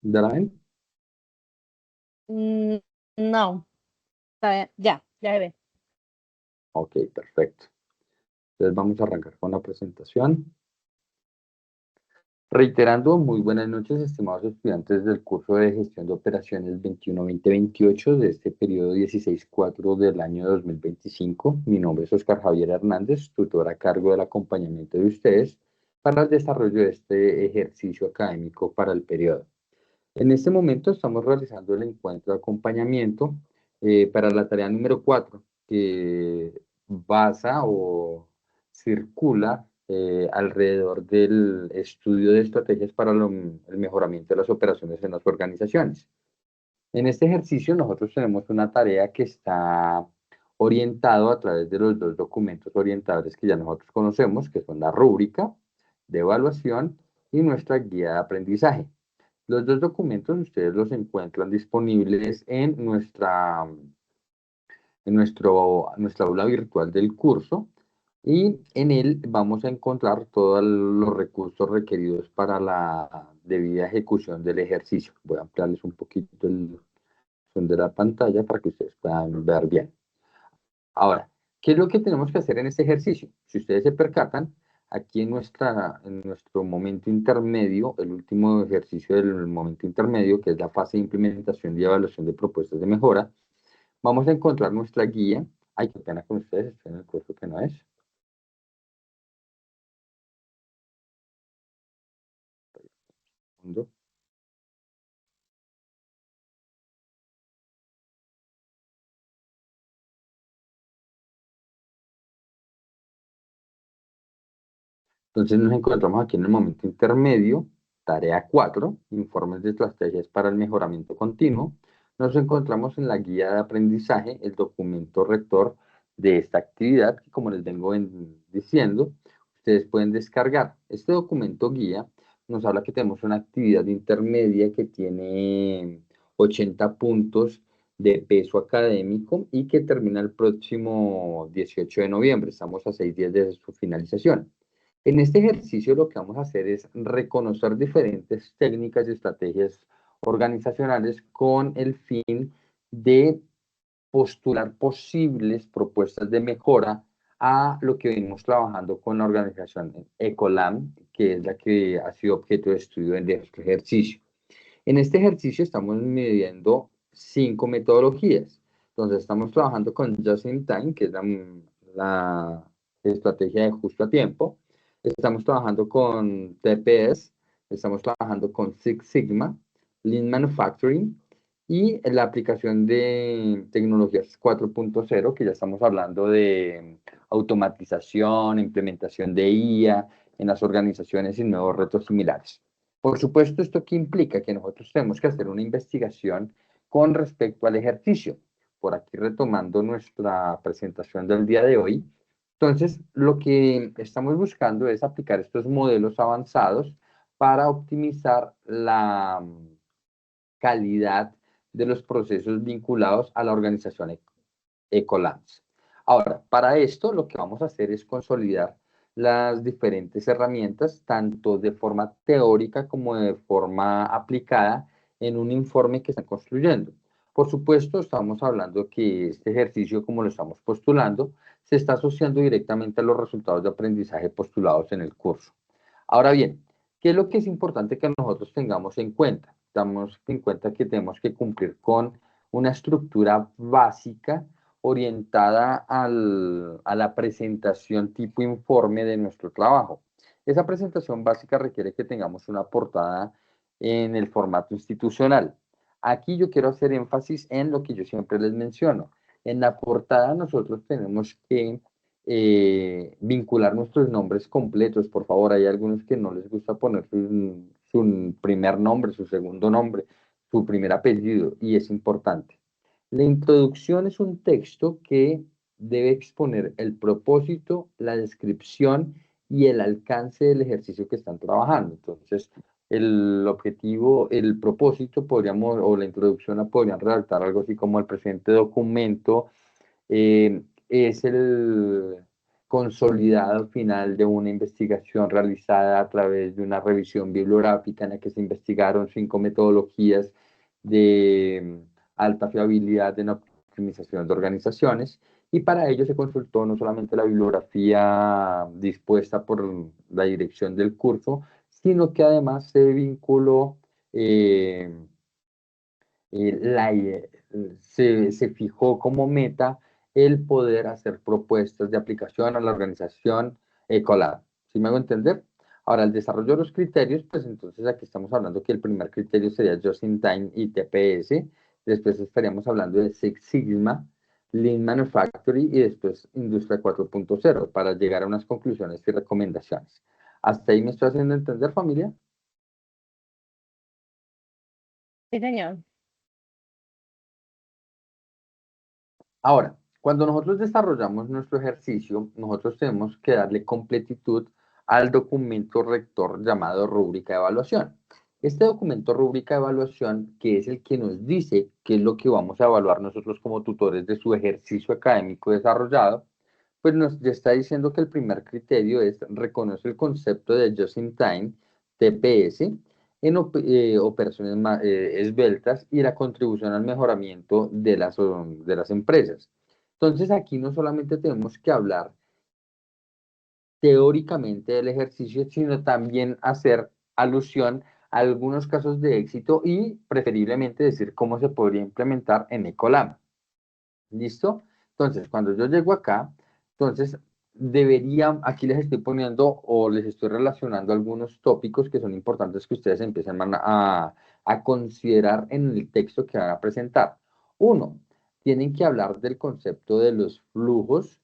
¿Ya la ven? Mm, no, está bien. Ya ve. Ok, perfecto. Entonces vamos a arrancar con la presentación. Reiterando, muy buenas noches, estimados estudiantes del curso de Gestión de Operaciones 21-2028 de este periodo 16-4 del año 2025. Mi nombre es Oscar Javier Hernández, tutor a cargo del acompañamiento de ustedes para el desarrollo de este ejercicio académico para el periodo. En este momento estamos realizando el encuentro de acompañamiento para la tarea número 4, que basa o circula alrededor del estudio de estrategias para el mejoramiento de las operaciones en las organizaciones. En este ejercicio nosotros tenemos una tarea que está orientado a través de los dos documentos orientadores que ya nosotros conocemos, que son la rúbrica de evaluación y nuestra guía de aprendizaje. Los dos documentos ustedes los encuentran disponibles nuestra aula virtual del curso y en él vamos a encontrar todos los recursos requeridos para la debida ejecución del ejercicio. Voy a ampliarles un poquito el zoom de la pantalla para que ustedes puedan ver bien. Ahora, ¿qué es lo que tenemos que hacer en este ejercicio? Si ustedes se percatan, aquí en nuestro momento intermedio, el último ejercicio del momento intermedio, que es la fase de implementación y evaluación de propuestas de mejora, vamos a encontrar nuestra guía. Ay, qué pena con ustedes, estoy en el curso que no es. Segundo. Entonces nos encontramos aquí en el momento intermedio, tarea 4, informes de estrategias para el mejoramiento continuo. Nos encontramos en la guía de aprendizaje, el documento rector de esta actividad, que como les vengo diciendo, ustedes pueden descargar. Este documento guía nos habla que tenemos una actividad intermedia que tiene 80 puntos de peso académico y que termina el próximo 18 de noviembre. Estamos a 6 días de su finalización. En este ejercicio lo que vamos a hacer es reconocer diferentes técnicas y estrategias organizacionales con el fin de postular posibles propuestas de mejora a lo que venimos trabajando con la organización Ecolam, que es la que ha sido objeto de estudio en este ejercicio. En este ejercicio estamos midiendo 5 metodologías. Entonces estamos trabajando con Just in Time, que es la estrategia de justo a tiempo. Estamos trabajando con TPS, estamos trabajando con Six Sigma, Lean Manufacturing y la aplicación de tecnologías 4.0, que ya estamos hablando de automatización, implementación de IA en las organizaciones y nuevos retos similares. Por supuesto, ¿esto qué implica? Que nosotros tenemos que hacer una investigación con respecto al ejercicio. Por aquí retomando nuestra presentación del día de hoy. Entonces, lo que estamos buscando es aplicar estos modelos avanzados para optimizar la calidad de los procesos vinculados a la organización Ecolabs. Ahora, para esto lo que vamos a hacer es consolidar las diferentes herramientas, tanto de forma teórica como de forma aplicada, en un informe que están construyendo. Por supuesto, estamos hablando que este ejercicio, como lo estamos postulando, se está asociando directamente a los resultados de aprendizaje postulados en el curso. Ahora bien, ¿qué es lo que es importante que nosotros tengamos en cuenta? Tengamos en cuenta que tenemos que cumplir con una estructura básica orientada a la presentación tipo informe de nuestro trabajo. Esa presentación básica requiere que tengamos una portada en el formato institucional. Aquí yo quiero hacer énfasis en lo que yo siempre les menciono. En la portada nosotros tenemos que vincular nuestros nombres completos. Por favor, hay algunos que no les gusta poner su primer nombre, su segundo nombre, su primer apellido, y es importante. La introducción es un texto que debe exponer el propósito, la descripción y el alcance del ejercicio que están trabajando. Entonces, el objetivo, el propósito, podríamos, o la introducción la podrían redactar algo así como el presente documento es consolidado final de una investigación realizada a través de una revisión bibliográfica en la que se investigaron 5 metodologías de alta fiabilidad en optimización de organizaciones, y para ello se consultó no solamente la bibliografía dispuesta por la dirección del curso, sino que además se vinculó, eh, la, se fijó como meta el poder hacer propuestas de aplicación a la organización Ecolab. ¿Sí me hago entender? Ahora, el desarrollo de los criterios, pues entonces aquí estamos hablando que el primer criterio sería Just in Time y TPS, después estaríamos hablando de Six Sigma, Lean Manufacturing y después Industria 4.0 para llegar a unas conclusiones y recomendaciones. ¿Hasta ahí me estoy haciendo entender, familia? Sí, señor. Ahora, cuando nosotros desarrollamos nuestro ejercicio, nosotros tenemos que darle completitud al documento rector llamado rúbrica de evaluación. Este documento rúbrica de evaluación, que es el que nos dice qué es lo que vamos a evaluar nosotros como tutores de su ejercicio académico desarrollado, pues nos está diciendo que el primer criterio es reconoce el concepto de Just in Time, TPS, en operaciones esbeltas y la contribución al mejoramiento de las empresas. Entonces aquí no solamente tenemos que hablar teóricamente del ejercicio, sino también hacer alusión a algunos casos de éxito y preferiblemente decir cómo se podría implementar en Ecolab. ¿Listo? Entonces, cuando yo llego acá, entonces debería, aquí les estoy poniendo o les estoy relacionando algunos tópicos que son importantes que ustedes empiecen a considerar en el texto que van a presentar. Uno, tienen que hablar del concepto de los flujos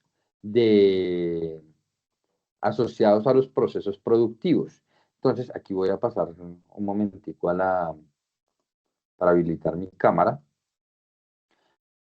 asociados a los procesos productivos. Entonces, aquí voy a pasar un momentico para habilitar mi cámara,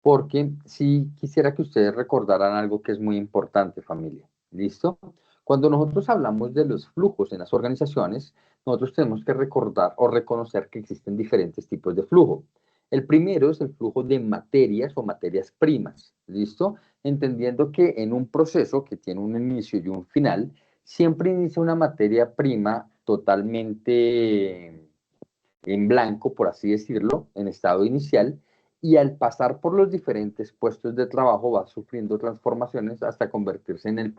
porque sí quisiera que ustedes recordaran algo que es muy importante, familia. ¿Listo? Cuando nosotros hablamos de los flujos en las organizaciones, nosotros tenemos que recordar o reconocer que existen diferentes tipos de flujo. El primero es el flujo de materias o materias primas, ¿listo? Entendiendo que en un proceso que tiene un inicio y un final, siempre inicia una materia prima totalmente en blanco, por así decirlo, en estado inicial, y al pasar por los diferentes puestos de trabajo va sufriendo transformaciones hasta convertirse en el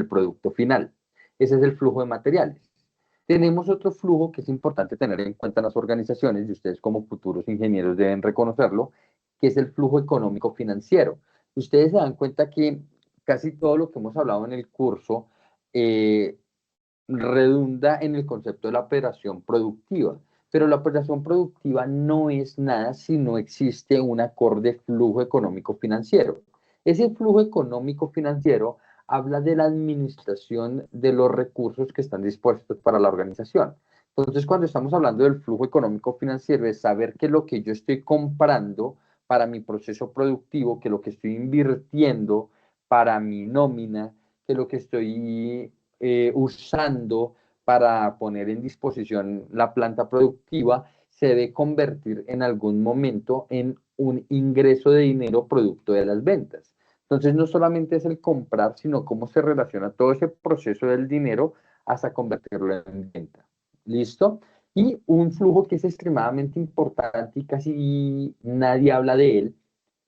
producto final. Ese es el flujo de materiales. Tenemos otro flujo que es importante tener en cuenta en las organizaciones, y ustedes como futuros ingenieros deben reconocerlo, que es el flujo económico financiero. Ustedes se dan cuenta que casi todo lo que hemos hablado en el curso redunda en el concepto de la operación productiva, pero la operación productiva no es nada si no existe un acorde flujo económico financiero. Ese flujo económico financiero habla de la administración de los recursos que están dispuestos para la organización. Entonces, cuando estamos hablando del flujo económico financiero, es saber que lo que yo estoy comprando para mi proceso productivo, que lo que estoy invirtiendo para mi nómina, que lo que estoy usando para poner en disposición la planta productiva, se debe convertir en algún momento en un ingreso de dinero producto de las ventas. Entonces, no solamente es el comprar, sino cómo se relaciona todo ese proceso del dinero hasta convertirlo en venta. ¿Listo? Y un flujo que es extremadamente importante y casi nadie habla de él,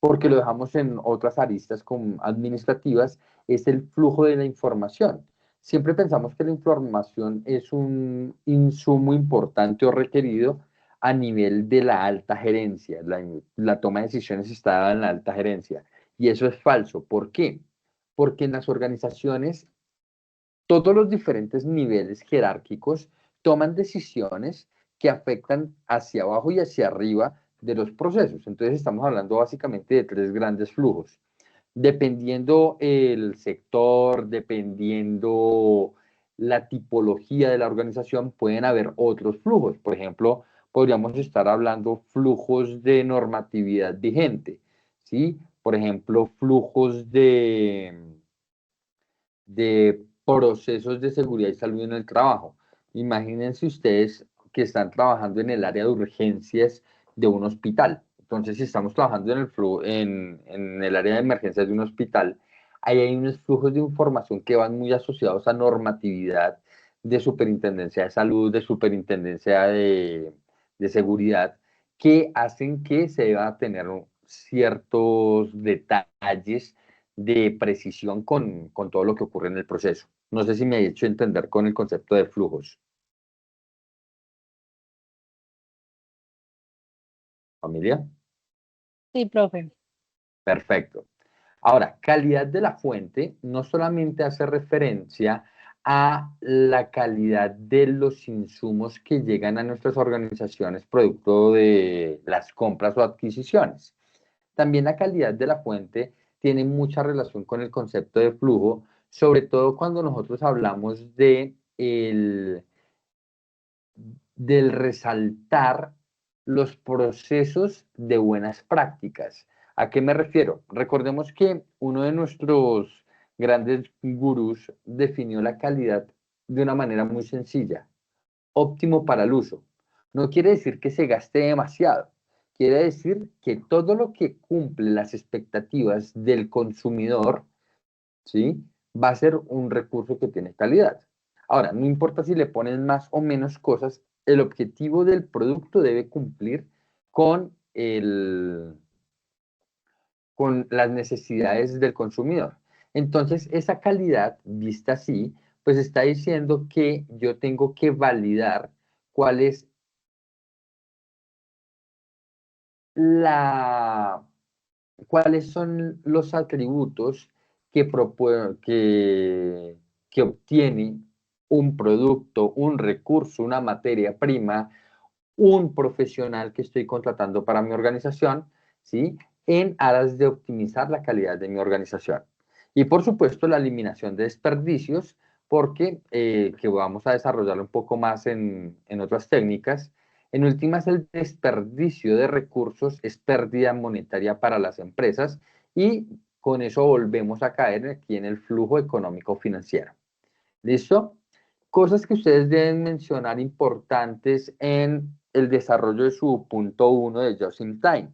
porque lo dejamos en otras aristas como administrativas, es el flujo de la información. Siempre pensamos que la información es un insumo importante o requerido a nivel de la alta gerencia. La toma de decisiones está dada en la alta gerencia. Y eso es falso. ¿Por qué? Porque en las organizaciones todos los diferentes niveles jerárquicos toman decisiones que afectan hacia abajo y hacia arriba de los procesos. Entonces estamos hablando básicamente de tres grandes flujos. Dependiendo el sector, dependiendo la tipología de la organización, pueden haber otros flujos. Por ejemplo, podríamos estar hablando flujos de normatividad vigente, ¿sí? Por ejemplo, flujos de procesos de seguridad y salud en el trabajo. Imagínense ustedes que están trabajando en el área de urgencias de un hospital. Entonces, si estamos trabajando en el área de emergencias de un hospital, ahí hay unos flujos de información que van muy asociados a normatividad de superintendencia de salud, de superintendencia de seguridad, que hacen que se deba tener ciertos detalles de precisión con todo lo que ocurre en el proceso. No sé si me he hecho entender con el concepto de flujos. ¿Familia? Sí, profe. Perfecto. Ahora, calidad de la fuente no solamente hace referencia a la calidad de los insumos que llegan a nuestras organizaciones producto de las compras o adquisiciones. También la calidad de la fuente tiene mucha relación con el concepto de flujo, sobre todo cuando nosotros hablamos del resaltar los procesos de buenas prácticas. ¿A qué me refiero? Recordemos que uno de nuestros grandes gurús definió la calidad de una manera muy sencilla: óptimo para el uso. No quiere decir que se gaste demasiado, quiere decir que todo lo que cumple las expectativas del consumidor, ¿sí?, va a ser un recurso que tiene calidad. Ahora, no importa si le ponen más o menos cosas, el objetivo del producto debe cumplir con, con las necesidades del consumidor. Entonces, esa calidad, vista así, pues está diciendo que yo tengo que validar cuál es la, cuáles son los atributos que obtiene un producto, un recurso, una materia prima, un profesional que estoy contratando para mi organización, ¿sí?, en aras de optimizar la calidad de mi organización. Y por supuesto la eliminación de desperdicios, porque que vamos a desarrollar un poco más en otras técnicas. En últimas, el desperdicio de recursos es pérdida monetaria para las empresas y con eso volvemos a caer aquí en el flujo económico financiero. ¿Listo? Cosas que ustedes deben mencionar importantes en el desarrollo de su punto 1 de Just in Time: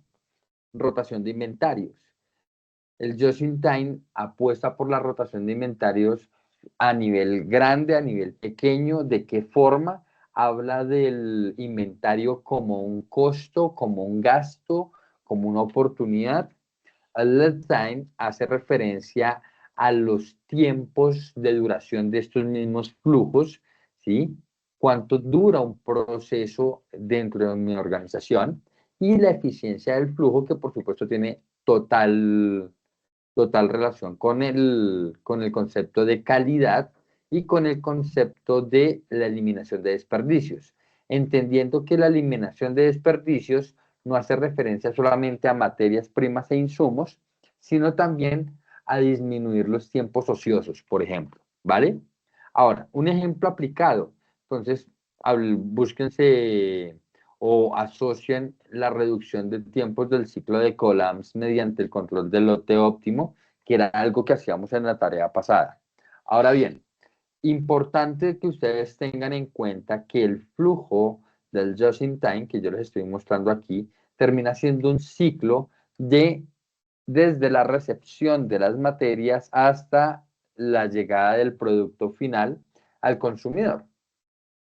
rotación de inventarios. El Just in Time apuesta por la rotación de inventarios a nivel grande, a nivel pequeño. ¿De qué forma? Habla del inventario como un costo, como un gasto, como una oportunidad. El lead time hace referencia a los tiempos de duración de estos mismos flujos, ¿sí? Cuánto dura un proceso dentro de mi organización. Y la eficiencia del flujo, que por supuesto tiene total relación con el concepto de calidad y con el concepto de la eliminación de desperdicios, entendiendo que la eliminación de desperdicios no hace referencia solamente a materias primas e insumos, sino también a disminuir los tiempos ociosos, por ejemplo, ¿vale? Ahora, un ejemplo aplicado. Entonces, búsquense o asocian la reducción de tiempos del ciclo de Colams mediante el control del lote óptimo, que era algo que hacíamos en la tarea pasada. Ahora bien, importante que ustedes tengan en cuenta que el flujo del just in time, que yo les estoy mostrando aquí, termina siendo un ciclo desde la recepción de las materias hasta la llegada del producto final al consumidor,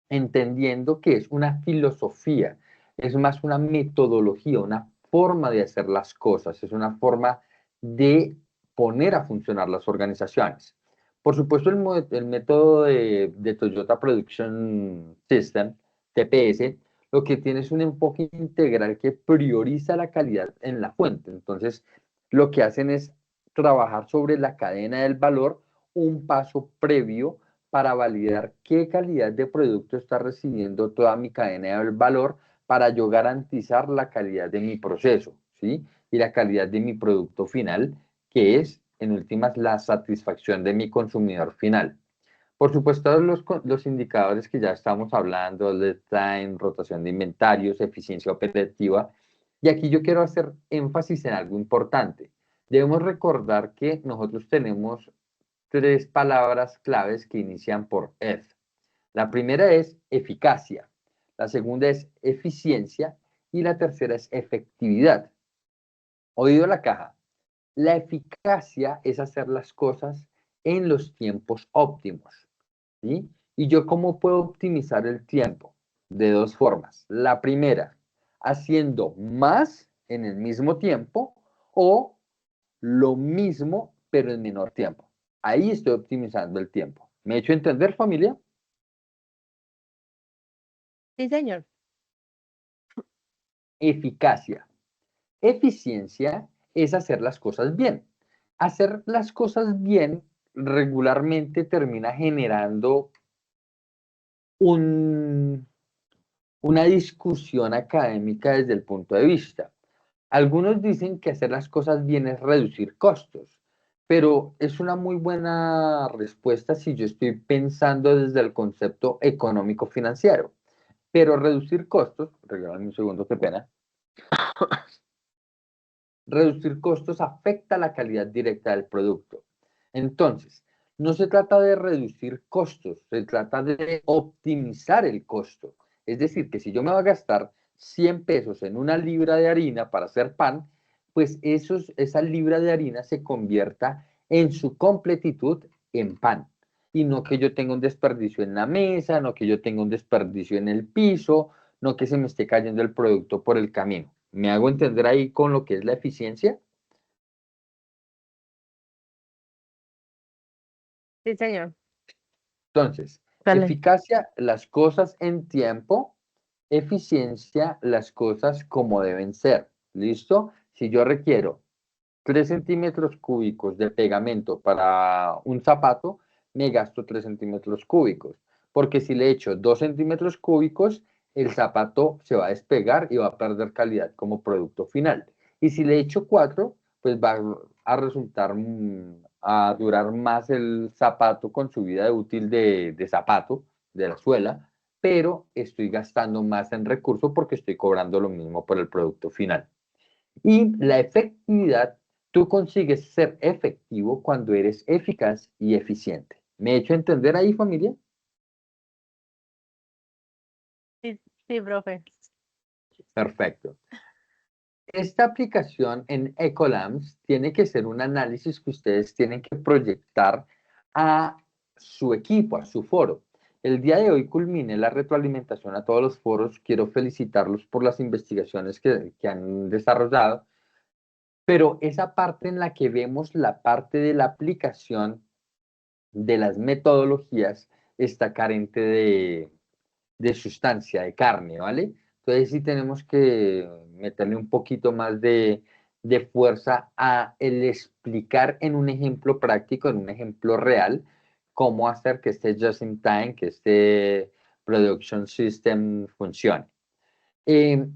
entendiendo que es una filosofía, es más una metodología, una forma de hacer las cosas, es una forma de poner a funcionar las organizaciones. Por supuesto, el método de Toyota Production System, TPS, lo que tiene es un enfoque integral que prioriza la calidad en la fuente. Entonces, lo que hacen es trabajar sobre la cadena del valor, un paso previo para validar qué calidad de producto está recibiendo toda mi cadena del valor, para yo garantizar la calidad de mi proceso, ¿sí?, y la calidad de mi producto final, que es, en últimas, la satisfacción de mi consumidor final. Por supuesto, los indicadores que ya estamos hablando, lead time, rotación de inventarios, eficiencia operativa. Y aquí yo quiero hacer énfasis en algo importante. Debemos recordar que nosotros tenemos tres palabras claves que inician por F. La primera es eficacia, la segunda es eficiencia y la tercera es efectividad. Oído la caja. La eficacia es hacer las cosas en los tiempos óptimos, ¿sí? ¿Y yo cómo puedo optimizar el tiempo? De dos formas. La primera, haciendo más en el mismo tiempo o lo mismo pero en menor tiempo. Ahí estoy optimizando el tiempo. ¿Me he hecho entender, familia? Sí, señor. Eficacia. Eficiencia es hacer las cosas bien. Hacer las cosas bien regularmente termina generando un, una discusión académica desde el punto de vista. Algunos dicen que hacer las cosas bien es reducir costos, pero es una muy buena respuesta si yo estoy pensando desde el concepto económico financiero. Pero reducir costos, regálame un segundo, qué pena, reducir costos afecta la calidad directa del producto. Entonces, no se trata de reducir costos, se trata de optimizar el costo. Es decir, que si yo me voy a gastar 100 pesos en una libra de harina para hacer pan, pues esa libra de harina se convierta en su completitud en pan. Y no que yo tenga un desperdicio en la mesa, no que yo tenga un desperdicio en el piso, no que se me esté cayendo el producto por el camino. ¿Me hago entender ahí con lo que es la eficiencia? Sí, señor. Entonces, Vale. eficacia, las cosas en tiempo, eficiencia, las cosas como deben ser. ¿Listo? Si yo requiero 3 centímetros cúbicos de pegamento para un zapato, me gasto 3 centímetros cúbicos. Porque si le echo 2 centímetros cúbicos, el zapato se va a despegar y va a perder calidad como producto final. Y si le echo 4, pues va a resultar a durar más el zapato con su vida útil de zapato, de la suela, pero estoy gastando más en recursos porque estoy cobrando lo mismo por el producto final. Y la efectividad, tú consigues ser efectivo cuando eres eficaz y eficiente. ¿Me he hecho entender ahí, familia? Sí, sí, profe. Perfecto. Esta aplicación en Ecolabs tiene que ser un análisis que ustedes tienen que proyectar a su equipo, a su foro. El día de hoy culminé la retroalimentación a todos los foros. Quiero felicitarlos por las investigaciones que han desarrollado, pero esa parte en la que vemos la parte de la aplicación de las metodologías está carente de sustancia, de carne, ¿vale? Entonces sí tenemos que meterle un poquito más de fuerza a el explicar en un ejemplo práctico, en un ejemplo real, cómo hacer que este just in time, que este production system funcione.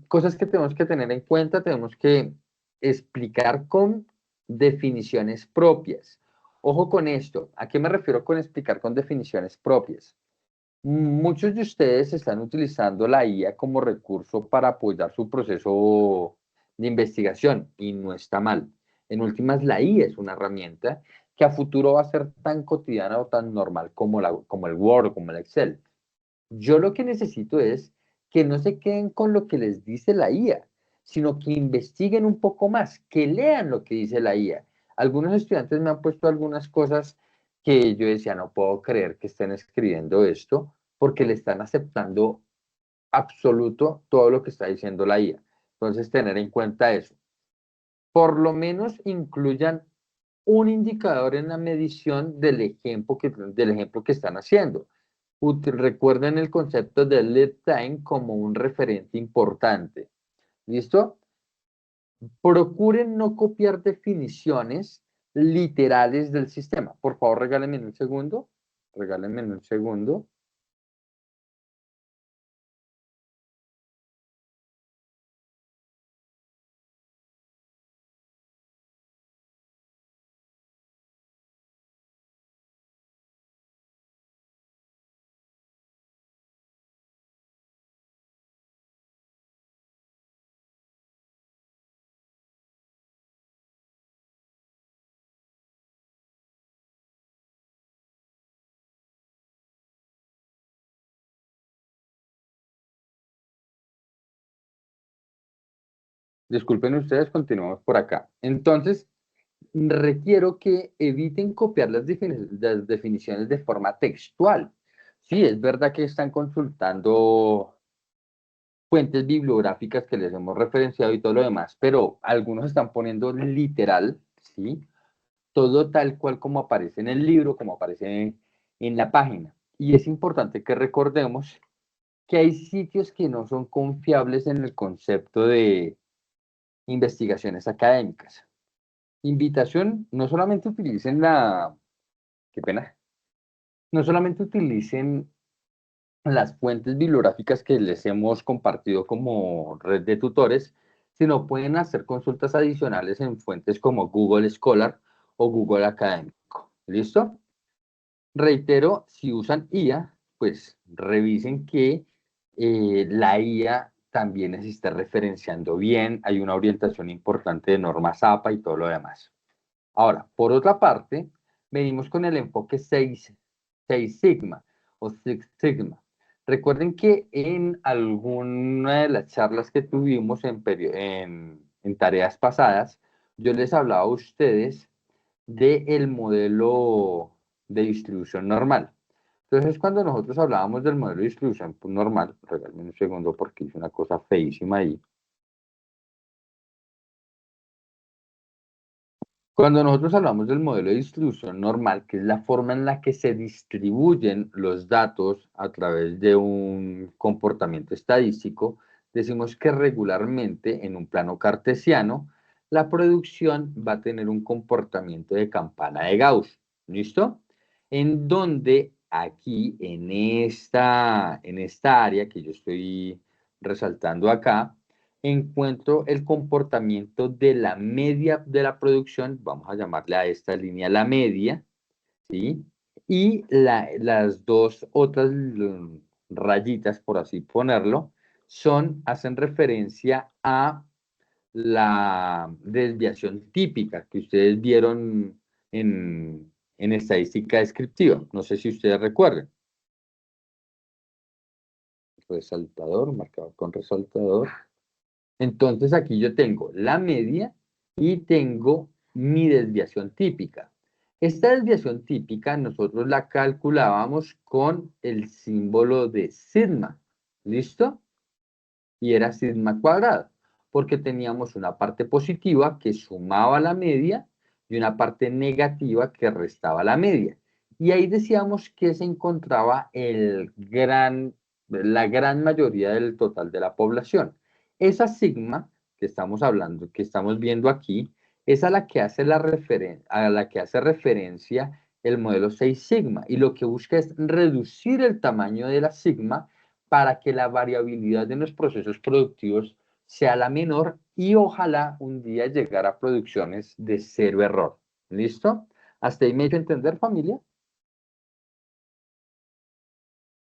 Cosas que tenemos que tener en cuenta, tenemos que explicar con definiciones propias. Ojo con esto, ¿a qué me refiero con explicar con definiciones propias? Muchos de ustedes están utilizando la IA como recurso para apoyar su proceso de investigación y no está mal. En últimas, la IA es una herramienta que a futuro va a ser tan cotidiana o tan normal como el Word o como el Excel. Yo lo que necesito es que no se queden con lo que les dice la IA, sino que investiguen un poco más, que lean lo que dice la IA. Algunos estudiantes me han puesto algunas cosas que yo decía, no puedo creer que estén escribiendo esto, porque le están aceptando absoluto todo lo que está diciendo la IA. Entonces, tener en cuenta eso. Por lo menos incluyan un indicador en la medición del ejemplo que están haciendo. Recuerden el concepto de lead time como un referente importante. ¿Listo? Procuren no copiar definiciones literales del sistema. Por favor, regálenme un segundo. Regálenme un segundo. Disculpen ustedes, continuamos por acá. Entonces, requiero que eviten copiar las definiciones de forma textual. Sí, es verdad que están consultando fuentes bibliográficas que les hemos referenciado y todo lo demás, pero algunos están poniendo literal, ¿sí? Todo tal cual como aparece en el libro, como aparece en la página. Y es importante que recordemos que hay sitios que no son confiables en el concepto de investigaciones académicas. Invitación, no solamente utilicen qué pena, no solamente utilicen las fuentes bibliográficas que les hemos compartido como red de tutores, sino pueden hacer consultas adicionales en fuentes como Google Scholar o Google Académico. ¿Listo? Reitero, si usan IA, pues revisen que la IA también se esté referenciando bien, hay una orientación importante de normas APA y todo lo demás. Ahora, por otra parte, venimos con el enfoque 6 Sigma o Six Sigma. Recuerden que en alguna de las charlas que tuvimos en tareas pasadas, yo les hablaba a ustedes del modelo de distribución normal. Entonces, cuando nosotros hablábamos del modelo de distribución normal, regálame un segundo porque hice una cosa feísima ahí. Cuando nosotros hablamos del modelo de distribución normal, que es la forma en la que se distribuyen los datos a través de un comportamiento estadístico, decimos que regularmente en un plano cartesiano, la producción va a tener un comportamiento de campana de Gauss. ¿Listo? En donde aquí, en esta área que yo estoy resaltando acá, encuentro el comportamiento de la media de la producción, vamos a llamarle a esta línea la media, ¿sí? Y las dos otras rayitas, por así ponerlo, hacen referencia a la desviación típica que ustedes vieron en estadística descriptiva. No sé si ustedes recuerden. Resaltador, marcador con resaltador. Entonces aquí yo tengo la media y tengo mi desviación típica. Esta desviación típica nosotros la calculábamos con el símbolo de sigma. ¿Listo? Y era sigma cuadrado, porque teníamos una parte positiva que sumaba la media y una parte negativa que restaba la media. Y ahí decíamos que se encontraba la gran mayoría del total de la población. Esa sigma que estamos hablando, que estamos viendo aquí, es a la que hace referencia el modelo 6 sigma, y lo que busca es reducir el tamaño de la sigma para que la variabilidad de los procesos productivos sea la menor y ojalá un día llegar a producciones de cero error. ¿Listo? ¿Hasta ahí me he hecho entender, familia?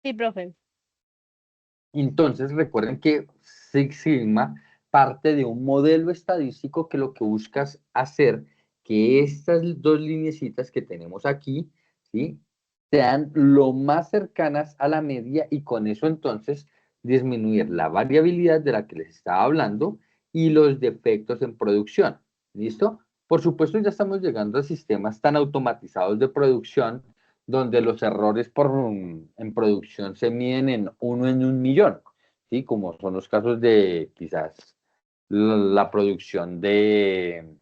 Sí, profe. Entonces, recuerden que Six Sigma parte de un modelo estadístico que lo que busca es hacer que estas dos lineecitas que tenemos aquí, ¿sí? Sean lo más cercanas a la media y con eso entonces disminuir la variabilidad de la que les estaba hablando y los defectos en producción. ¿Listo? Por supuesto, ya estamos llegando a sistemas tan automatizados de producción donde los errores en producción se miden en 1 en 1 millón, ¿sí? Como son los casos de quizás la producción de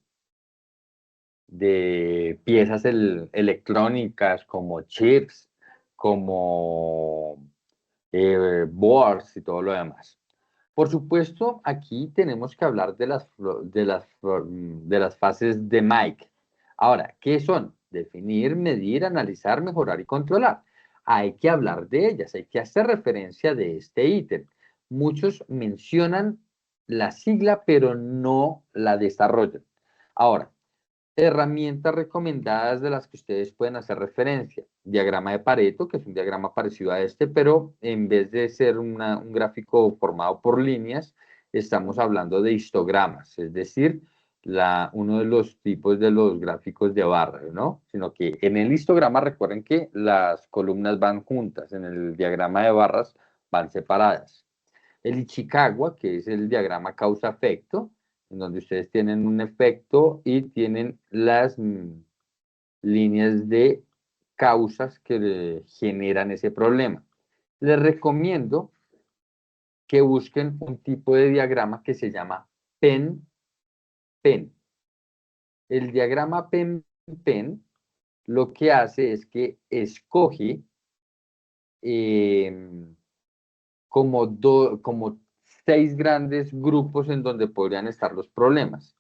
piezas electrónicas como chips, como boards y todo lo demás. Por supuesto, aquí tenemos que hablar de las fases de Mike. Ahora, ¿qué son? Definir, medir, analizar, mejorar y controlar. Hay que hablar de ellas, hay que hacer referencia de este ítem. Muchos mencionan la sigla, pero no la desarrollan. Ahora, herramientas recomendadas de las que ustedes pueden hacer referencia. Diagrama de Pareto, que es un diagrama parecido a este, pero en vez de ser un gráfico formado por líneas, estamos hablando de histogramas, es decir, uno de los tipos de los gráficos de barra, ¿no? Sino que en el histograma recuerden que las columnas van juntas, en el diagrama de barras van separadas. El Ichikawa, que es el diagrama causa-efecto, en donde ustedes tienen un efecto y tienen las líneas de causas que generan ese problema. Les recomiendo que busquen un tipo de diagrama que se llama PEN-PEN. El diagrama PEN-PEN lo que hace es que escoge como 6 grandes grupos en donde podrían estar los problemas,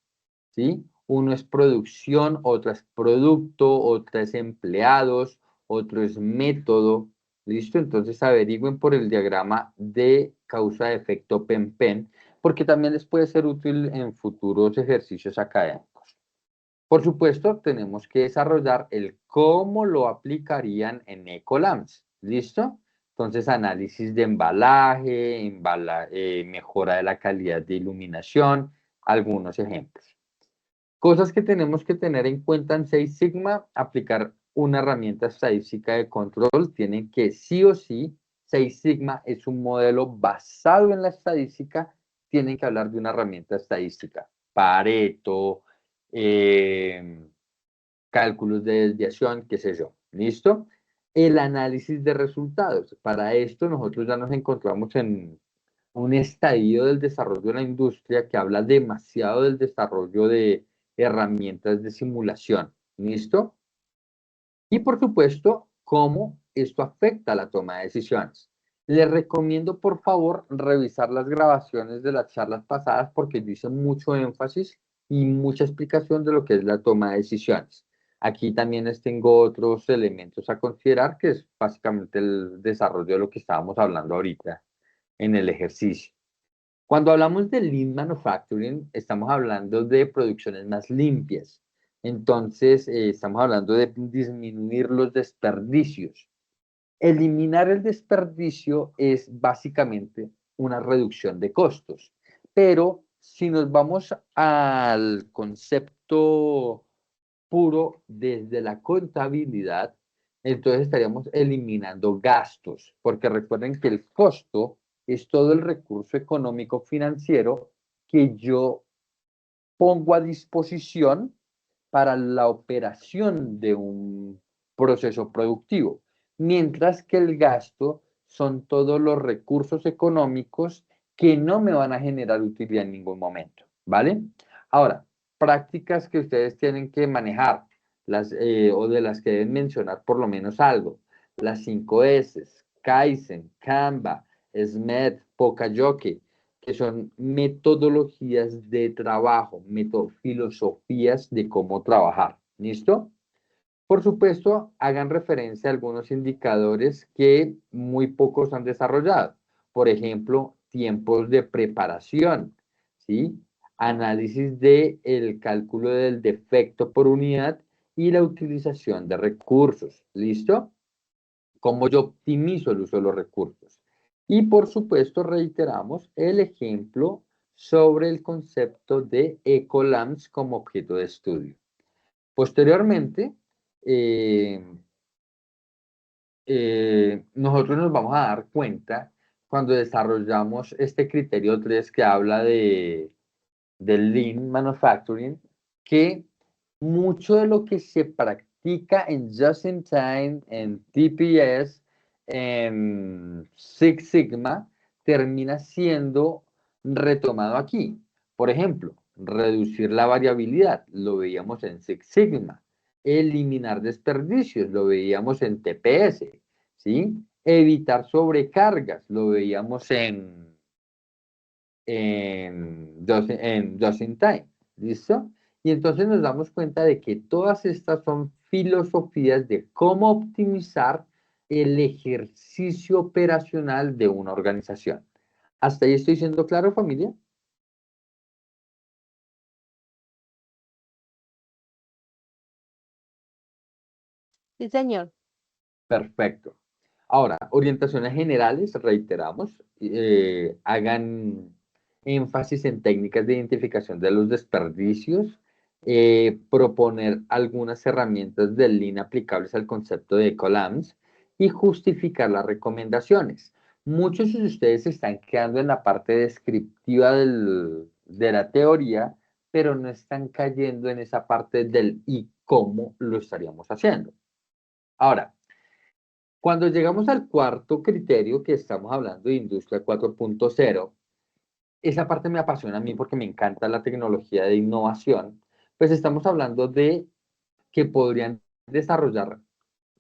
¿sí? Uno es producción, otro es producto, otro es empleados, otro es método, ¿listo? Entonces averigüen por el diagrama de causa-efecto PEN-PEN, porque también les puede ser útil en futuros ejercicios académicos. Por supuesto, tenemos que desarrollar el cómo lo aplicarían en Ecolams. ¿Listo? Entonces, análisis de embalaje, mejora de la calidad de iluminación, algunos ejemplos. Cosas que tenemos que tener en cuenta en Six Sigma, aplicar una herramienta estadística de control, tienen que sí o sí, Six Sigma es un modelo basado en la estadística, tienen que hablar de una herramienta estadística. Pareto, eh, cálculos de desviación, qué sé yo. ¿Listo? El análisis de resultados. Para esto nosotros ya nos encontramos en un estadio del desarrollo de la industria que habla demasiado del desarrollo de herramientas de simulación. ¿Listo? Y por supuesto, cómo esto afecta a la toma de decisiones. Les recomiendo, por favor, revisar las grabaciones de las charlas pasadas porque yo hice mucho énfasis y mucha explicación de lo que es la toma de decisiones. Aquí también les tengo otros elementos a considerar, que es básicamente el desarrollo de lo que estábamos hablando ahorita en el ejercicio. Cuando hablamos de Lean Manufacturing, estamos hablando de producciones más limpias. Entonces, estamos hablando de disminuir los desperdicios. Eliminar el desperdicio es básicamente una reducción de costos. Pero si nos vamos al concepto puro desde la contabilidad, entonces estaríamos eliminando gastos, porque recuerden que el costo es todo el recurso económico financiero que yo pongo a disposición para la operación de un proceso productivo, mientras que el gasto son todos los recursos económicos que no me van a generar utilidad en ningún momento, ¿vale? Ahora, prácticas que ustedes tienen que manejar, o de las que deben mencionar por lo menos algo, las 5 S, Kaizen, Canva, SMED, Pokayoke, que son metodologías de trabajo, filosofías de cómo trabajar. ¿Listo? Por supuesto, hagan referencia a algunos indicadores que muy pocos han desarrollado. Por ejemplo, tiempos de preparación, ¿sí? Análisis del cálculo del defecto por unidad y la utilización de recursos. ¿Listo? Cómo yo optimizo el uso de los recursos. Y por supuesto, reiteramos el ejemplo sobre el concepto de Ecolams como objeto de estudio. Posteriormente, eh, nosotros nos vamos a dar cuenta cuando desarrollamos este criterio 3 que habla del Lean Manufacturing, que mucho de lo que se practica en Just in Time, en TPS, en Six Sigma, termina siendo retomado aquí. Por ejemplo, reducir la variabilidad, lo veíamos en Six Sigma. Eliminar desperdicios, lo veíamos en TPS, ¿sí? Evitar sobrecargas, lo veíamos en Just in Time. ¿Listo? Y entonces nos damos cuenta de que todas estas son filosofías de cómo optimizar el ejercicio operacional de una organización. ¿Hasta ahí estoy siendo claro, familia? Sí, señor. Perfecto. Ahora, orientaciones generales, reiteramos, hagan énfasis en técnicas de identificación de los desperdicios, proponer algunas herramientas del Lean aplicables al concepto de Ecolams y justificar las recomendaciones. Muchos de ustedes se están quedando en la parte descriptiva de la teoría, pero no están cayendo en esa parte del y cómo lo estaríamos haciendo. Ahora, cuando llegamos al cuarto criterio, que estamos hablando de Industria 4.0, esa parte me apasiona a mí porque me encanta la tecnología de innovación, pues estamos hablando de que podrían desarrollar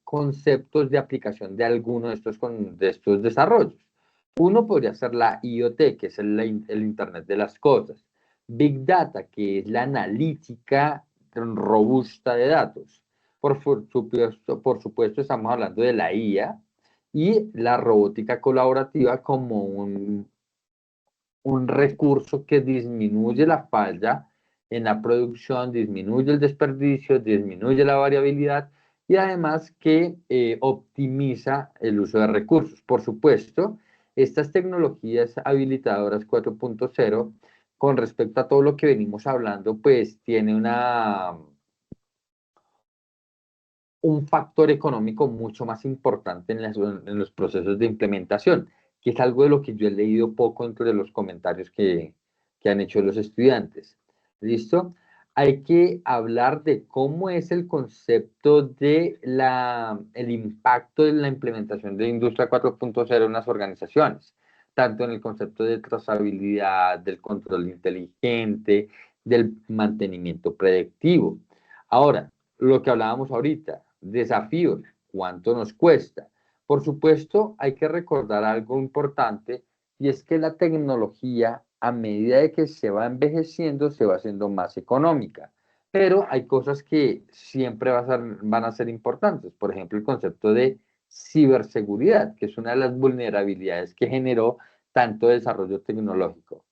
conceptos de aplicación de alguno de estos desarrollos. Uno podría ser la IoT, que es el Internet de las cosas. Big Data, que es la analítica robusta de datos. Por supuesto, estamos hablando de la IA y la robótica colaborativa como un recurso que disminuye la falla en la producción, disminuye el desperdicio, disminuye la variabilidad y además que optimiza el uso de recursos. Por supuesto, estas tecnologías habilitadoras 4.0, con respecto a todo lo que venimos hablando, pues tiene un factor económico mucho más importante en los procesos de implementación, que es algo de lo que yo he leído poco entre los comentarios que han hecho los estudiantes. ¿Listo? Hay que hablar de cómo es el concepto de el impacto de la implementación de Industria 4.0 en las organizaciones, tanto en el concepto de trazabilidad, del control inteligente, del mantenimiento predictivo. Ahora, lo que hablábamos ahorita, desafíos, ¿cuánto nos cuesta? Por supuesto, hay que recordar algo importante y es que la tecnología, a medida de que se va envejeciendo, se va haciendo más económica. Pero hay cosas que siempre van a ser importantes. Por ejemplo, el concepto de ciberseguridad, que es una de las vulnerabilidades que generó tanto desarrollo tecnológico.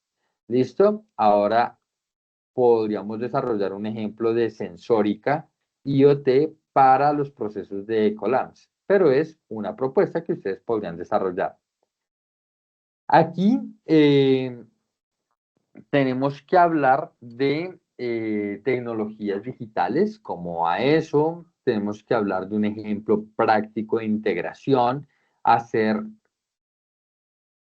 ¿Listo? Ahora podríamos desarrollar un ejemplo de sensórica IoT para los procesos de Ecolabs, pero es una propuesta que ustedes podrían desarrollar. Aquí tenemos que hablar de tecnologías digitales como AESO, tenemos que hablar de un ejemplo práctico de integración, hacer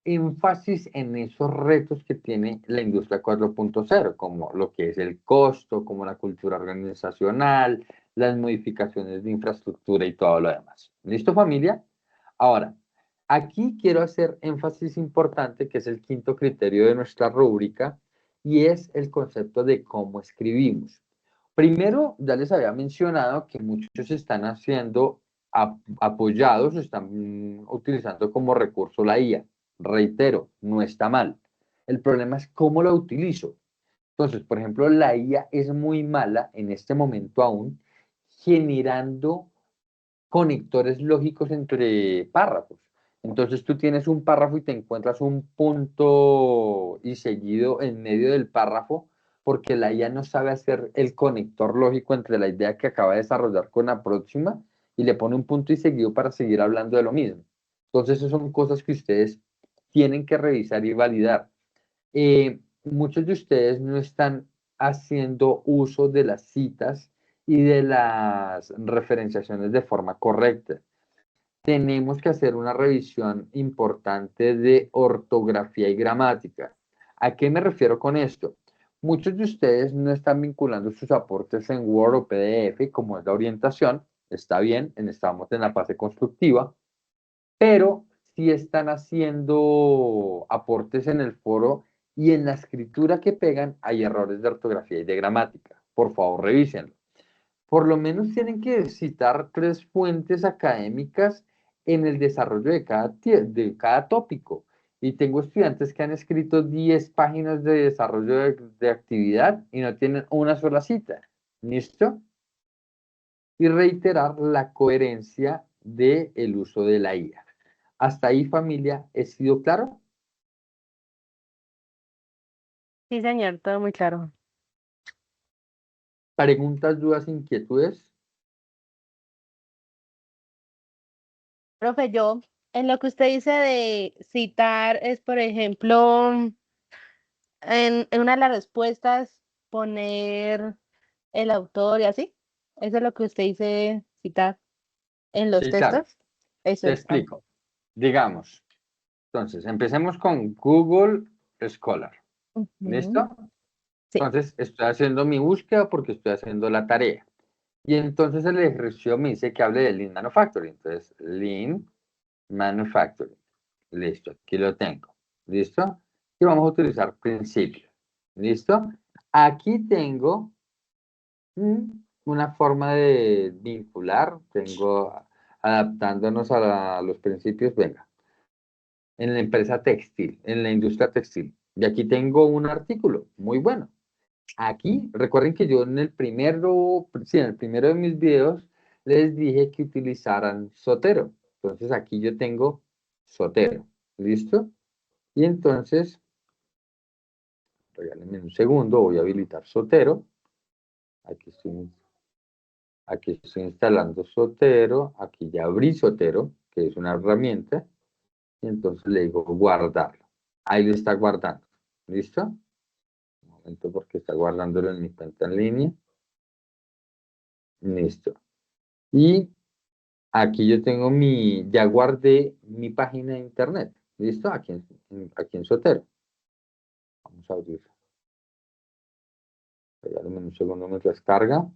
énfasis en esos retos que tiene la industria 4.0, como lo que es el costo, como la cultura organizacional, las modificaciones de infraestructura y todo lo demás. ¿Listo, familia? Ahora, aquí quiero hacer énfasis importante, que es el quinto criterio de nuestra rúbrica, y es el concepto de cómo escribimos. Primero, ya les había mencionado que muchos están haciendo apoyados, están utilizando como recurso la IA. Reitero, no está mal. El problema es cómo lo utilizo. Entonces, por ejemplo, la IA es muy mala en este momento aún generando conectores lógicos entre párrafos. Entonces tú tienes un párrafo y te encuentras un punto y seguido en medio del párrafo porque la IA no sabe hacer el conector lógico entre la idea que acaba de desarrollar con la próxima y le pone un punto y seguido para seguir hablando de lo mismo. Entonces, esas son cosas que ustedes tienen que revisar y validar. Muchos de ustedes no están haciendo uso de las citas y de las referenciaciones de forma correcta. Tenemos que hacer una revisión importante de ortografía y gramática. ¿A qué me refiero con esto? Muchos de ustedes no están vinculando sus aportes en Word o PDF, como es la orientación. Está bien, estamos en la fase constructiva, pero sí están haciendo aportes en el foro y en la escritura que pegan hay errores de ortografía y de gramática. Por favor, revísenlo. Por lo menos tienen que citar 3 fuentes académicas en el desarrollo de cada tópico. Y tengo estudiantes que han escrito 10 páginas de desarrollo de actividad y no tienen una sola cita. ¿Listo? Y reiterar la coherencia del uso de la IA. Hasta ahí, familia, ¿he sido claro? Sí, señor, todo muy claro. ¿Preguntas, dudas, inquietudes? Profe, yo, en lo que usted dice de citar es, por ejemplo, en una de las respuestas poner el autor y así. Eso es lo que usted dice citar en los Sí, claro. textos. Eso Te es. Ah, explico. Digamos, entonces, empecemos con Google Scholar. Ujú. ¿Listo? Sí. Entonces, estoy haciendo mi búsqueda porque estoy haciendo la tarea. Y entonces el ejercicio me dice que hable de Lean Manufacturing. Entonces, Lean Manufacturing. Listo, aquí lo tengo. ¿Listo? Y vamos a utilizar principios. ¿Listo? Aquí tengo una forma de vincular. Tengo adaptándonos a los principios. Venga, en la empresa textil, en la industria textil. Y aquí tengo un artículo muy bueno. Aquí, recuerden que yo en el primero de mis videos les dije que utilizaran Zotero. Entonces aquí yo tengo Zotero. ¿Listo? Y entonces, regálenme un segundo, voy a habilitar Zotero. Aquí estoy instalando Zotero. Aquí ya abrí Zotero, que es una herramienta. Y entonces le digo guardarlo. Ahí lo está guardando. ¿Listo? Un momento porque está guardándolo en mi cuenta en línea. Listo. Y aquí yo tengo ya guardé mi página de internet. ¿Listo? Aquí en Sotero. Vamos a abrir. Regálame un segundo mientras carga.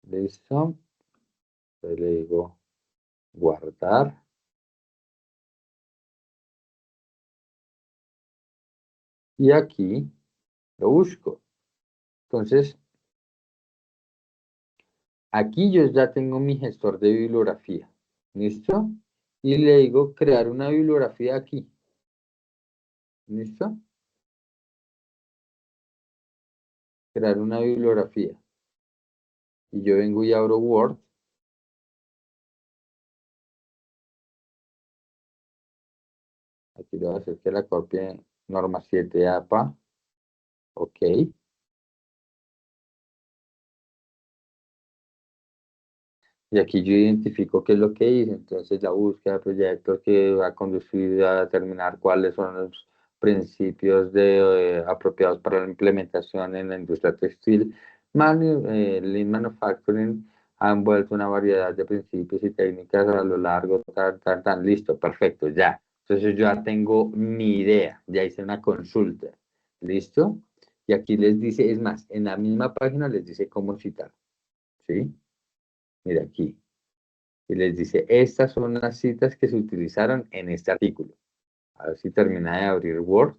Listo. Entonces le digo guardar. Y aquí lo busco. Entonces, aquí yo ya tengo mi gestor de bibliografía. ¿Listo? Y le digo crear una bibliografía aquí. ¿Listo? Crear una bibliografía. Y yo vengo y abro Word. Aquí le voy a hacer que la copie norma 7 APA. Ok. Y aquí yo identifico qué es lo que hice. Entonces la búsqueda de proyectos que va a conducir a determinar cuáles son los principios apropiados para la implementación en la industria textil. Lean Manufacturing ha envuelto una variedad de principios y técnicas a lo largo, listo, perfecto, ya. Entonces yo ya tengo mi idea, ya hice una consulta, ¿listo? Y aquí les dice, es más, en la misma página les dice cómo citar, ¿sí? Mira aquí. Y les dice, estas son las citas que se utilizaron en este artículo. A ver si termina de abrir Word,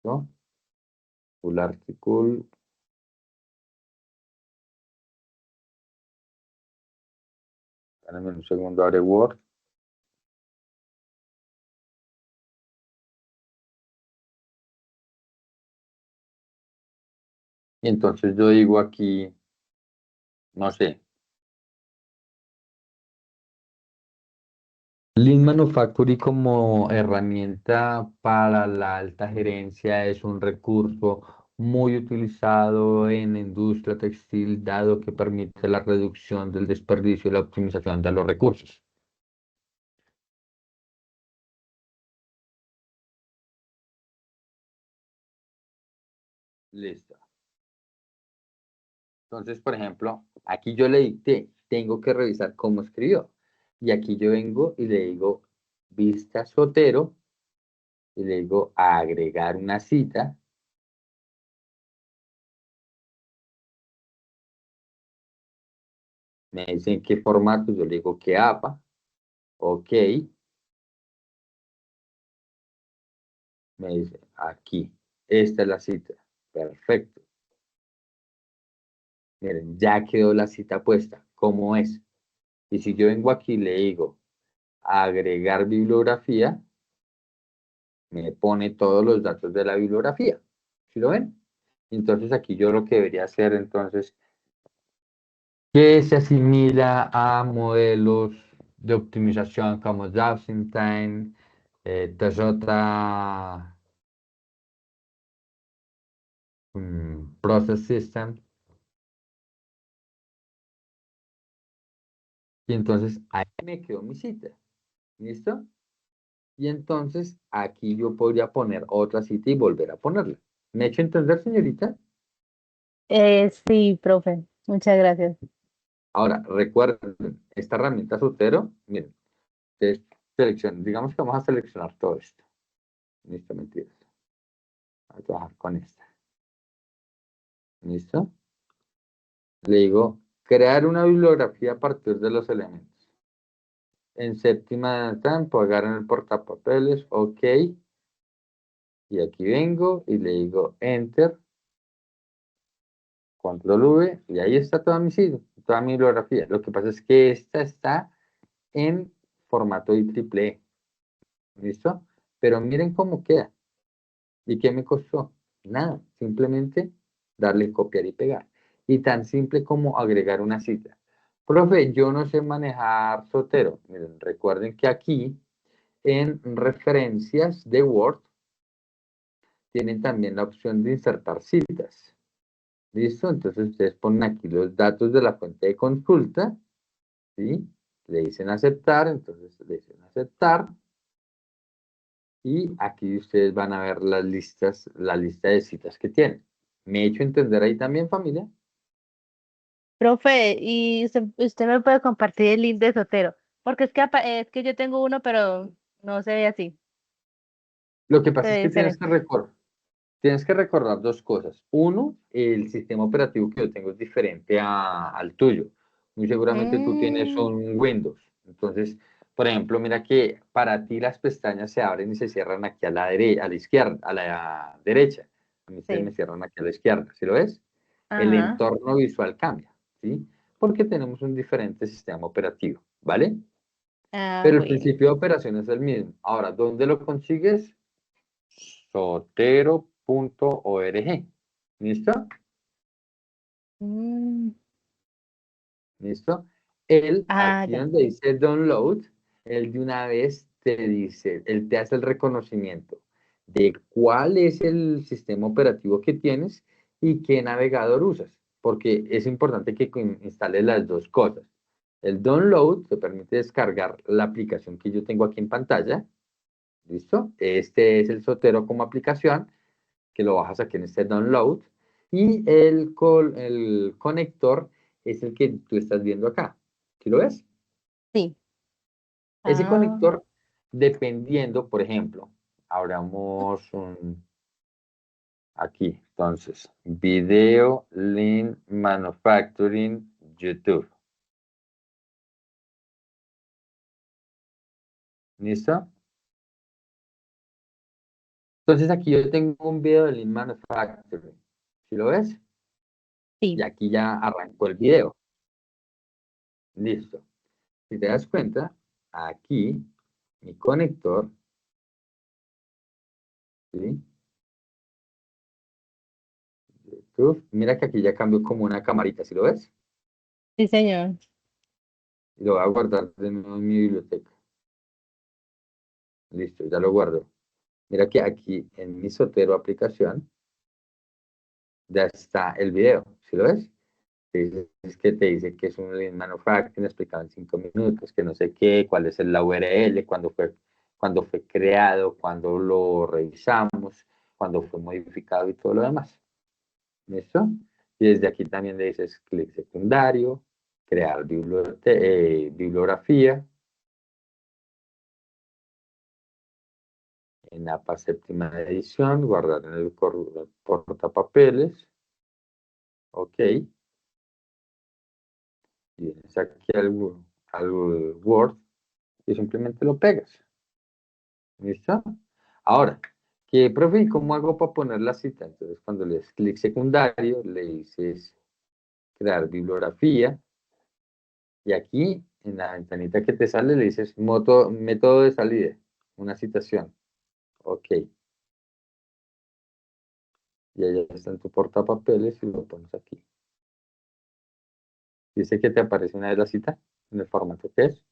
¿no? Full article. Dame un segundo, abre Word. Y entonces yo digo aquí, no sé, Lean Manufacturing como herramienta para la alta gerencia es un recurso muy utilizado en la industria textil, dado que permite la reducción del desperdicio y la optimización de los recursos. Listo. Entonces, por ejemplo, aquí yo le dicté, tengo que revisar cómo escribió. Y aquí yo vengo y le digo, vista Sotero, y le digo, agregar una cita. Me dice en qué formato, yo le digo que APA. Ok. Me dice, aquí, esta es la cita. Perfecto. Miren, ya quedó la cita puesta. ¿Cómo es? Y si yo vengo aquí y le digo, agregar bibliografía, me pone todos los datos de la bibliografía. ¿Sí lo ven? Entonces aquí yo lo que debería hacer entonces, que se asimila a modelos de optimización como Just-in-Time, Toyota Process System, y entonces ahí me quedó mi cita. ¿Listo? Y entonces aquí yo podría poner otra cita y volver a ponerla. ¿Me he hecho entender, señorita? Sí, profe. Muchas gracias. Ahora, recuerden, esta herramienta Sotero, miren, ustedes digamos que vamos a seleccionar todo esto. Listo, mentiras. a trabajar con esta. ¿Listo? Le digo, crear una bibliografía a partir de los elementos. En séptima tiempo, agarran el portapapeles, ok. Y aquí vengo y le digo Enter, Control V, y ahí está toda mi sitio, toda mi bibliografía. Lo que pasa es que esta está en formato IEEE. ¿Listo? Pero miren cómo queda. ¿Y qué me costó? Nada, simplemente darle copiar y pegar. Y tan simple como agregar una cita. Profe, yo no sé manejar Zotero. Miren, recuerden que aquí en referencias de Word tienen también la opción de insertar citas. ¿Listo? Entonces ustedes ponen aquí los datos de la fuente de consulta, ¿sí? Le dicen aceptar, entonces le dicen aceptar. Y aquí ustedes van a ver las listas, la lista de citas que tienen. ¿Me he hecho entender ahí también, familia? Profe, y usted me puede compartir el link de Sotero, porque es que yo tengo uno, pero no se ve así, Lo que se pasa ve es que diferente. tienes que recordar dos cosas. Uno, el sistema operativo que yo tengo es diferente al tuyo. Muy seguramente tú tienes Mm, un Windows. Entonces, por ejemplo, mira que para ti las pestañas se abren y se cierran aquí a la derecha, a la izquierda, a la derecha. A mí se me sí, cierran aquí a la izquierda. ¿Sí lo ves? El ajá. entorno visual cambia, ¿sí? Porque tenemos un diferente sistema operativo, ¿vale? Ah, Pero el bueno. principio de operación es el mismo. Ahora, ¿dónde lo consigues? Sotero.org. ¿Listo? Mm, ¿Listo? Él, ah, aquí ya. donde dice download, él de una vez te dice, él te hace el reconocimiento de cuál es el sistema operativo que tienes y qué navegador usas, porque es importante que instales las dos cosas. El download te permite descargar la aplicación que yo tengo aquí en pantalla, ¿listo? Este es el Sotero como aplicación, que lo bajas aquí en este download, y el conector es el que tú estás viendo acá. ¿Sí lo ves? Sí. Ese Ah, conector, dependiendo, por ejemplo, abramos aquí, entonces, Video Lean Manufacturing YouTube. ¿Listo? Entonces aquí yo tengo un video de Lean Manufacturing. ¿Sí lo ves? Y sí, aquí ya arrancó el video. Listo. Si te das cuenta, aquí mi conector, ¿sí? YouTube, mira que aquí ya cambió como una camarita, ¿sí lo ves? sí, señor. Y lo voy a guardar de nuevo en mi biblioteca. Listo, ya lo guardo. Mira que aquí en mi Sotero aplicación ya está el video, ¿sí lo ves? Es que te dice que es un Lean Manufacturing explicado en 5 minutos, que no sé qué, cuál es la URL, cuándo fue creado, cuándo lo revisamos, cuándo fue modificado y todo lo demás. ¿Listo? Y desde aquí también le dices clic secundario, crear bibliografía, en APA séptima edición, guardar en el portapapeles, ok, y vienes aquí al Word y simplemente lo pegas. ¿Listo? Ahora, ¿qué, profe, y cómo hago para poner la cita? Entonces, cuando le des clic secundario, le dices crear bibliografía, y aquí, en la ventanita que te sale, le dices método de salida, una citación. Ok, y ahí está en tu portapapeles y lo pones aquí. Dice que te aparece una vez la cita, en el formato que es.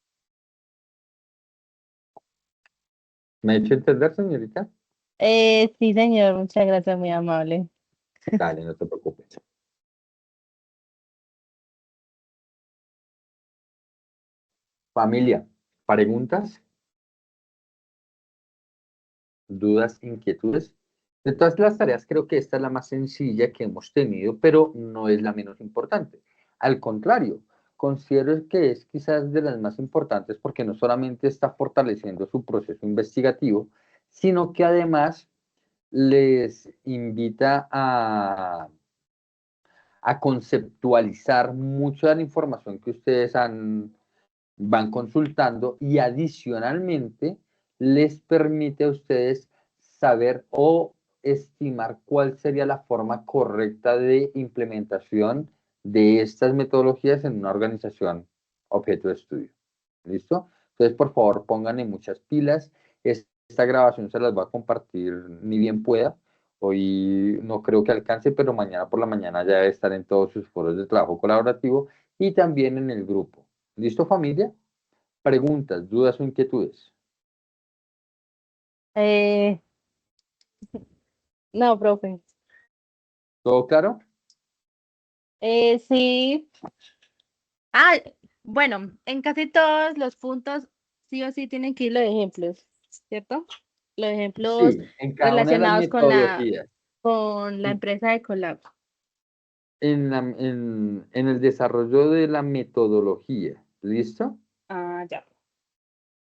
¿Me ha hecho entender, señorita? Sí, señor, muchas gracias, muy amable. Dale, no te preocupes. Familia, preguntas, dudas, inquietudes. De todas las tareas, creo que esta es la más sencilla que hemos tenido, pero no es la menos importante. Al contrario, considero que es quizás de las más importantes porque no solamente está fortaleciendo su proceso investigativo, sino que además les invita a conceptualizar mucho de la información que ustedes van consultando y adicionalmente les permite a ustedes saber o estimar cuál sería la forma correcta de implementación de estas metodologías en una organización objeto de estudio. ¿Listo? Entonces, por favor, pónganle muchas pilas. Esta grabación se las voy a compartir ni bien pueda. Hoy no creo que alcance, pero mañana por la mañana ya debe estar en todos sus foros de trabajo colaborativo y también en el grupo. ¿Listo, familia? Preguntas, dudas o inquietudes. Eh, no, profe. ¿Todo claro? Sí. Ah, bueno, en casi todos los puntos sí o sí tienen que ir los ejemplos, ¿cierto? Los ejemplos Sí, en cada una de las relacionados metodologías. con la empresa de Colab. En el desarrollo de la metodología. ¿Listo? Ah, ya.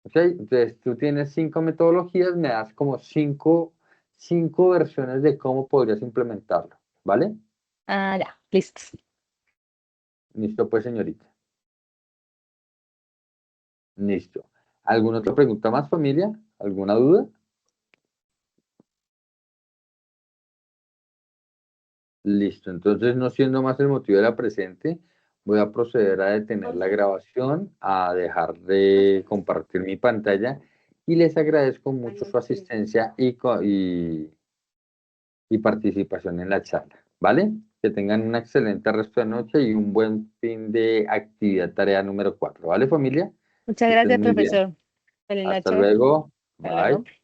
¿Ok? Entonces tú tienes 5 metodologías, me das como cinco versiones de cómo podrías implementarlo. ¿Vale? Ah, ya. Listo. Listo, pues, señorita. Listo. ¿Alguna otra pregunta más, familia? ¿Alguna duda? Listo. Entonces, no siendo más el motivo de la presente, voy a proceder a detener la grabación, a dejar de compartir mi pantalla y les agradezco mucho su asistencia y participación en la charla. ¿Vale? Que tengan una excelente resto de noche y un buen fin de actividad tarea número 4. ¿Vale, familia? Muchas Que estén gracias, muy bien. profesor. Feliz Hasta noche. luego. Hasta luego. Bye.